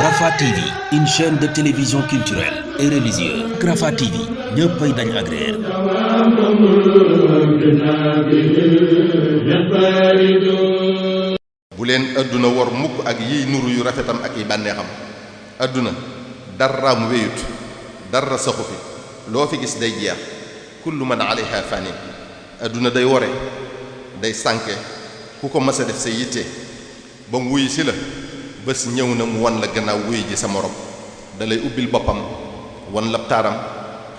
Rafah TV, une chaîne de télévision culturelle et religieuse. Rafah TV ñëppay dañ agréer. bu leen adduna war mukk ak yiy nuru yu rafetam ak yi bànneexam. adduna daraam wéyut dara saxu fi loo fi gis day jeex kullu man alayha fanin. adduna day wore day sànke ku ko mës a def sa yitte ba mu wuy si la bés ñëw na mu wan la gannaaw wuy ji sa morom da lay ubbil boppam wan la taaram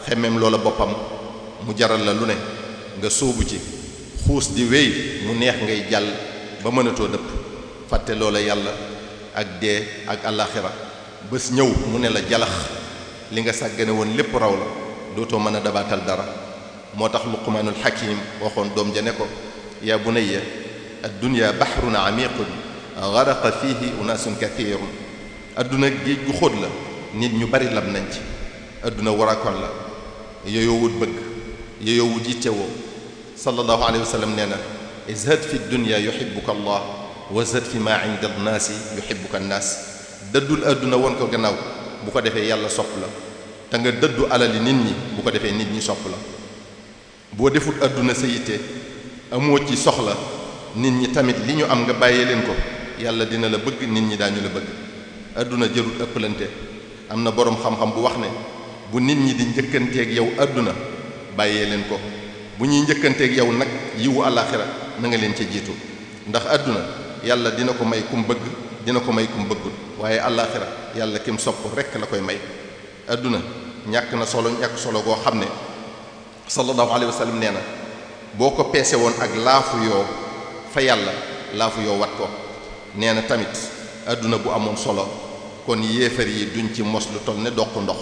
xemmeem loola boppam mu jaral la lu ne nga sóobu ci xuus di wéy mu neex ngay jàll ba mënatoo dëpp fàtte loola yàlla ak dee ak àllaaxira bés ñëw mu ne la jalax li nga sàggane woon lépp raw la dootoo mën a dabaatal dara moo tax luqmaanul hakim waxoon doom ja ne ko yaa bunayya ad-dunya bahrun amiqun garaqa fihi unaasun kathirun. adduna géej gu xóot la nit ñu bari lab nañ ci. adduna warakoon la yooyoo wut bëgg yooyoo wut yittewoo. sallallahu alayhi wa sallam nee na izhad fi dunya yuhibbuka allah wa zhad fi ma inda annaasi yuhibbuka annaas. dëddul adduna woon ko gannaaw bu ko defee yàlla sopp la te nga dëddu alali nit ñi bu ko defee nit ñi sopp la. boo defut adduna sa yitte amoo ci soxla nit ñi tamit li ñu am nga bàyyee leen ko yàlla dina la bëgg nit ñi daañu la bëgg. adduna jërul ëppalante. am na boroom xam-xam bu wax ne bu nit ñi di njëkkanteeg yow adduna bàyyee leen ko bu ñuy njëkkanteeg yow nag yiwu àllaaxira na nga leen ca jiitu ndax adduna yàlla dina ko may kum bëgg dina ko may kum bëggul waaye àllaaxira yàlla kim sopp rekk la koy may. adduna ñàkk na solo ñàkk solo goo xam ne sallallahu alayhi wa sallam nee na boo ko peese woon ak laafu yoo fa yàlla laafu yoo wat ko. nee na tamit adduna bu amoon solo kon yéefar yi duñ ci mos lu toll ne doq ndox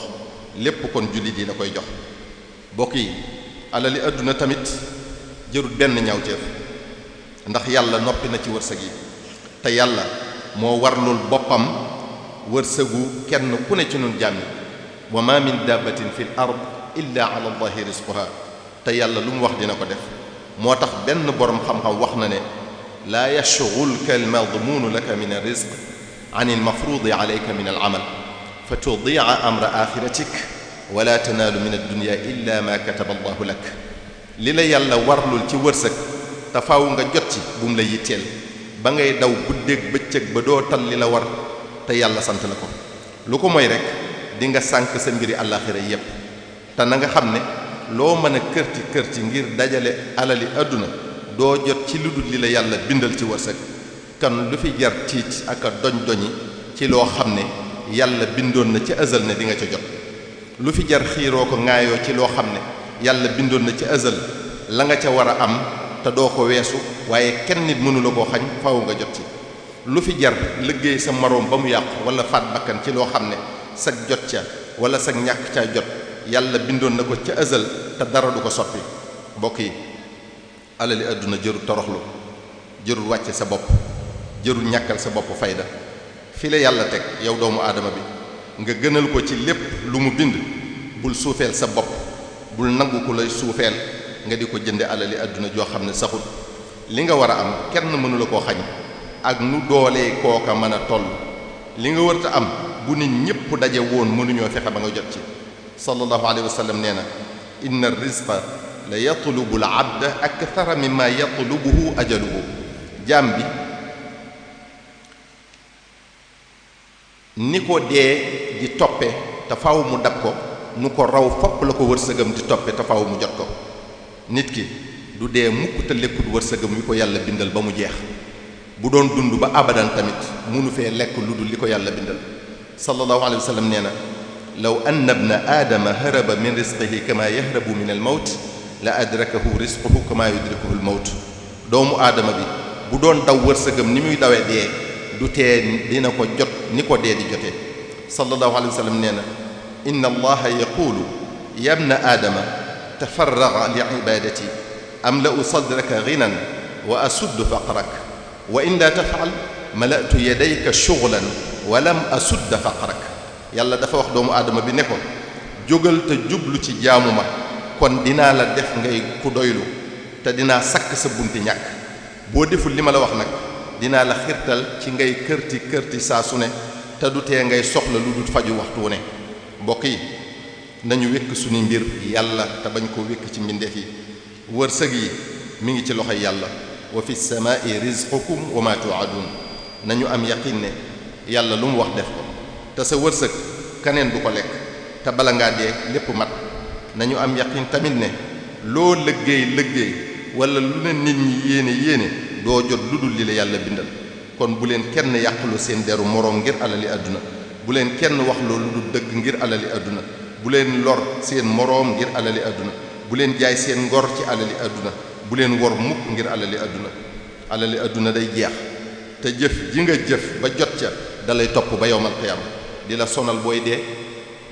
lépp kon jullit yi la koy jox. bokk yi alali adduna tamit jërut benn ñaawteef ndax yàlla noppi na ci wërsëg yi te yàlla moo warlul boppam wërsëgu kenn ku ne ci nun jàmmi wa ma min dabbatin fil ard illa ala allahi rizquha. te yàlla lu mu wax dina ko def. moo tax benn boroom xam-xam wax na ne laa yashghulka almadmuunu laka min alrizq an almafruudi alayka min alamal fa tudia amra axiratik wala tanaalu min addunya illa ma kataba allahu lak. li la yàlla warlul ci wërsëg te faaw nga jot ci bu mu la yitteel ba ngay daw guddeeg bëccëg ba doo tal li la war te yàlla sant la ko. lu ko mooy rek di nga sànk sa mbiri àllaaxira yépp. te na nga xam ne loo mën a kërti ngir dajale alali àdduna doo jot ci lu dul li la yàlla bindal ci wërsëg. kan lu fi jar tiit ak a doñ-doñi ci loo xam ne yàlla bindoon na ci azal ne di nga ca jot. lu fi jar xiiroo ko ŋaayoo ci loo xam ne yàlla bindoon na ci azal la nga ca war a am te doo ko weesu waaye kenn nit mënu la koo xañ faaw nga jot ci. lu fi jar liggéey sa moroom ba mu yàqu wala faat bakkan ci loo xam ne sag jot ca wala sag ñàkk caa jot yàlla bindoon na ko ca azal te dara du ko soppi. mbokk yi alali àdduna jërul toroxlu jërul wàcce sa bopp jërul ñàkkal sa bopp fayda. fi la yàlla teg yow doomu aadama bi nga gënal ko ci lépp lu mu bind bul suufeel sa bopp bul nangu ku lay suufeel nga di ko jënde alali àdduna joo xam ne saxul. li nga war a am kenn mënu la koo xañ ak nu doolee kooka mën a toll. li nga wërta am bu nit ñépp daje woon mënuñoo fexe ba nga jot ci. sallallahu alayhi wa sallam nee na inna rizqa la yatlubu al abda akthara mimma yatlubuhu ajaluhu. jaam bi ni ko dee di toppe te faaw mu dab ko nu ko raw fopp la ko wërsëgam di toppe te faaw mu jot ko. nit ki du dee mukk te lekkut wërsëgam wi ko yàlla bindal ba mu jeex. bu doon dund ba abadan tamit munu fee lekk lu dul li ko yàlla bindal. sallallahu alayhi wa sallam nee na law anna ibna aadama haraba min rizqihi kama yahrabu min al mawt la adrakahu rizquhu kama yudrikuhu al mawt. doomu aadama bi bu doon daw wërsëgam ni muy dawee dee du tee dina ko jot ni ko dee di jotee. sallallahu alayhi wa sallam nee na inna allaha yaqulu ya ibna aadama tafarraga li ibadati amla'u sadraka ghinan wa asuddu faqrak wa in la taf'al mala'tu yadayka shughlan wa lam asudda faqrak. yàlla dafa wax doomu aadama bi ne ko jógal te jublu ci jaamu ma kon dinaa la def ngay ku doylu te dinaa sakk sa bunti ñàkk boo deful li ma la wax nag dinaa la xirtal ci ngay kërti kërti saa su ne te du tee ngay soxla lu dul faju waxtu wu ne mbokk yi nañu wékk suñu mbir yàlla te bañ koo wékk ci mbindeef yi wërsëg yi mi ngi ci loxoy yàlla wa fi samaa'i rizqukum wa ma tu'adun nañu am yaqin ne yàlla lu mu wax def ko te sa wërsëg kaneen du ko lekk te bala ngaa dee lépp mat nañu am yaqin tamit ne loo liggéey wala lu ne nit ñi yéene doo jot lu dul li la yàlla bindal kon bu leen kenn yàqulu seen deru moroom ngir alali àdduna bu leen kenn wax loolu du dëgg ngir alali àdduna bu leen lor seen moroom ngir alali àdduna bu leen jaay seen ngor ci alali àdduna bu leen wor mukk ngir alali àdduna day jeex te jëf ji nga jëf ba jot ca dalay topp ba yowmal qiyaama di la sonal booy dee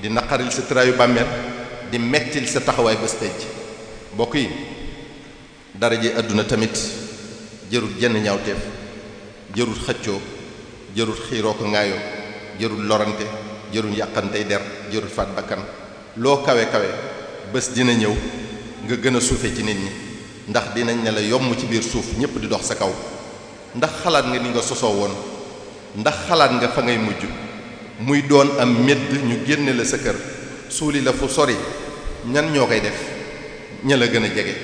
di naqaril sa traayu bàmmeel di mettil sa taxawaay bés tey ji mbokk yi daraje àdduna tamit jërul jenn ñaawteef jërul xëccoo jërul xiiroo ko ŋaayoo jërul lorante jërul yàqantey der jërul faat bakkan loo kawe bés dina ñëw nga gën a suufe ci nit ñi ndax dinañ ne la yomb ci biir suuf ñépp di dox sa kaw ndax xalaat nga ni nga sosoo woon ndax xalaat nga fa ngay mujj muy doon am medd ñu génne la sa kër suuli la fu sori ñan ñoo koy def ña la gën a jege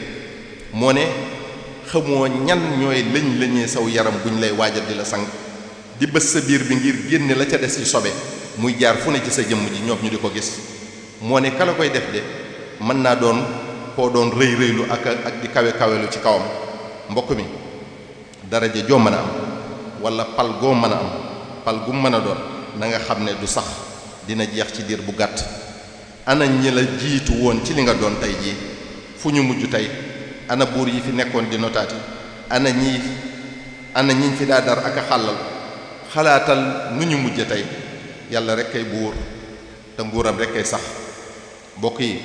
moo ne xamoo ñan ñooy lañee saw yaram buñ lay waajal di la sang di bës sa biir bi ngir génne la ca des ci sobe muy jaar fu ne ci sa jëmm ji ñoom ñu di ko gis moo ne kala koy def de mën naa doon koo doon rëylu ak di kawelu ci kawam mbokk mi daraja joo mën a am wala pal goo mën a am pal gu mën a doon na nga xam ne du sax dina jeex ci diir bu gàtt ana ñi la jiitu woon ci li nga doon tey jii fu ñu mujj tey ana buur yi fi nekkoon di notaati ana ñiñ fi daa dar ak a xàllal xalaatal nu ñu mujj tey yàlla rek kay buur te nguuram rek kay sax mbokk yi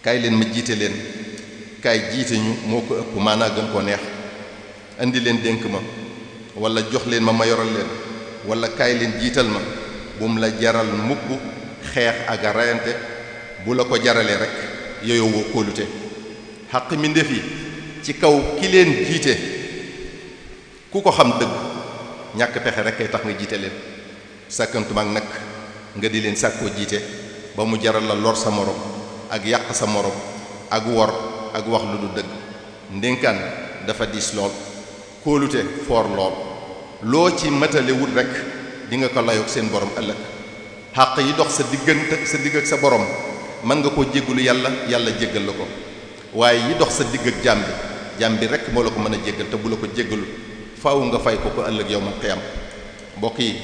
kaay leen ma jiite leen kaay jiite ñu moo ko ëpp maanaa gën koo neex indi leen dénk ma wala jox leen ma yoral leen wala kaay leen jiital ma bu mu la jaral mukk xeex ak a reyante bu la ko jaralee rek yooyu woo kóolute xaq mi ndef yi ci kaw ki leen jiite ku ko xam dëgg ñàkk pexe rek kay tax nga jiite leen sàkkantumaak nag nga di leen sàkkoo jiite ba mu jaral la lor sa morom ak yàq sa morom ak wor ak wax lu du dëgg ndénkaan dafa diis lool kóolute foor lool loo ci matale wut rek di nga ko layoog seen borom ëllëg xàq yi dox sa digg ak sa borom mën nga koo jéggalu yàlla jéggal la ko waaye yi dox sa digg ak jaam bi rek moo la ko mën a jéggal te bu la ko jéggalu faaw nga fay ko ëllëg yawmal qiyaam mbokk yi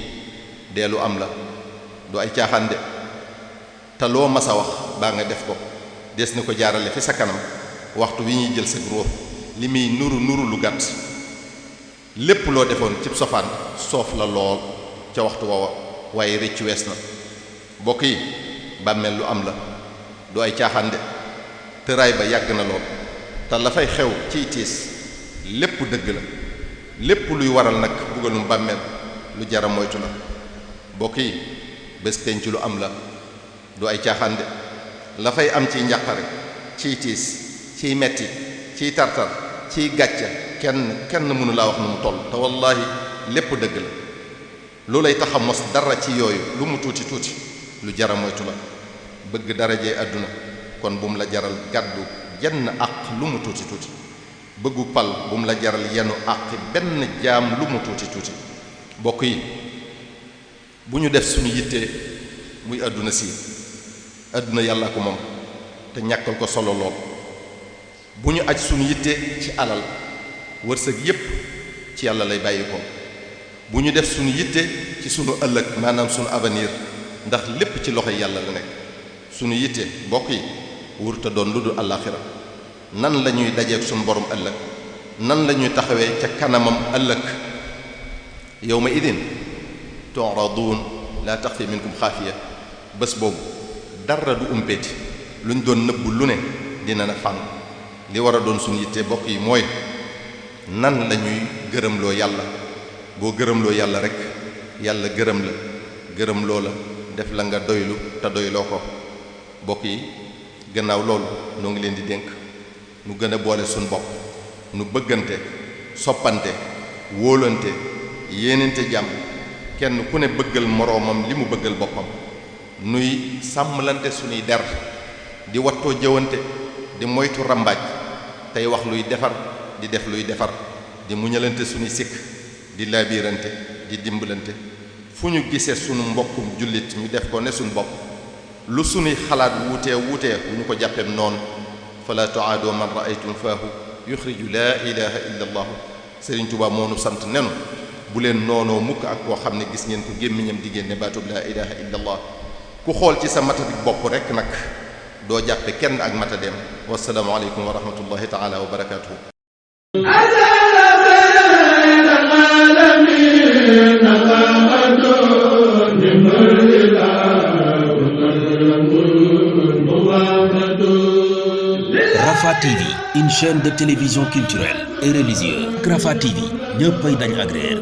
dee lu am la du ay caaxaan de te loo mas a wax baa nga def ko des na ko jaarale fi sa kanam waxtu wi ñuy jël sa ruux li muy nuru lu gàtt lépp loo defoon cib sofaan soof la lool ca waxtu woowa waaye rëcc wees na mbokk yi bàmmeel lu am la du ay caaxaan de tëraay ba yàgg na lool te la fay xew ciy tiis lépp dëgg la lépp luy waral nag bugalum bàmmeel lu jara moytu la mbokk yi bés penc lu am la du ay caaxaan de la fay am ciy njàqare ciy tiis ciy metti ciy tartar ciy gàcca kenn mënu laa wax nu mu toll te wallaahi lépp dëgg la lu lay tax a mos dara ci yooyu lu mu tuuti lu jara moytu la bëgg darajee àdduna kon bu mu la jaral gàddu jenn àq lu mu tuuti bëggu pal bu mu la jaral yenu àq benn jaam lu mu tuuti mbokk yi bu ñu def suñu yittee muy àdduna si àdduna yàlla ko moom te ñàkkal ko solo lool bu ñu aj suñu yitte ci alal wërsëg yépp ci yàlla lay bàyyi ko bu ñu def suñu yitte ci suñu ëllëg maanaam suñu avenir ndax lépp ci loxo yàlla la nekk suñu yitte mbokk yi wurta doon lu dul àllaaxira nan la ñuy dajeek suñu borom ëllëg nan la ñuy taxawee ca kanamam ëllëg yawma idin tu'radun la taxfi minkum xaafiya bés boobu dara du umpeeti luñ doon nëbbu lu ne dina na fànn li war a doon suñu yitte bokk yi mooy nan la ñuy gërëmloo yàlla boo gërëmloo yàlla rek yàlla gërëm la def la nga doylu te doyloo ko mbokk yi gannaaw loolu noo ngi leen di dénk nu gën a boole suñu bopp nu bëggante soppante wóolante yéenante jàmm kenn ku ne bëggal moroomam li mu bëggal boppam nuy sàmmlante suñuy der di wattoo jëwante di moytu rambaaj tey wax luy defar di def luy defar di muñalante suñuy sikk di laabirante di dimbalante fu ñu gisee sunu mbokkum jullit ñu def ko ne suñu bopp lu suñuy xalaat wuutee bu ñu ko jàppeem noonu fala tuaadoo man raaytum faahu yuxriju laa ilaha illa allahu Sëriñ Tuubaa moo nu sant nenu bu leen noonoo mukk ak koo xam ne gis ngeen ko gémmiñam di génne baatub laa ilaha illa allah ku xool ci sa matadi bopp rekk nag doo jàppe kenn ak matadeem wassalaamu aleykum wa rahmatullahi taala wa barakatuhu Rafah TV, une chaîne de télévision culturelle et religieuse. Rafah TV ñëppay dañ agréer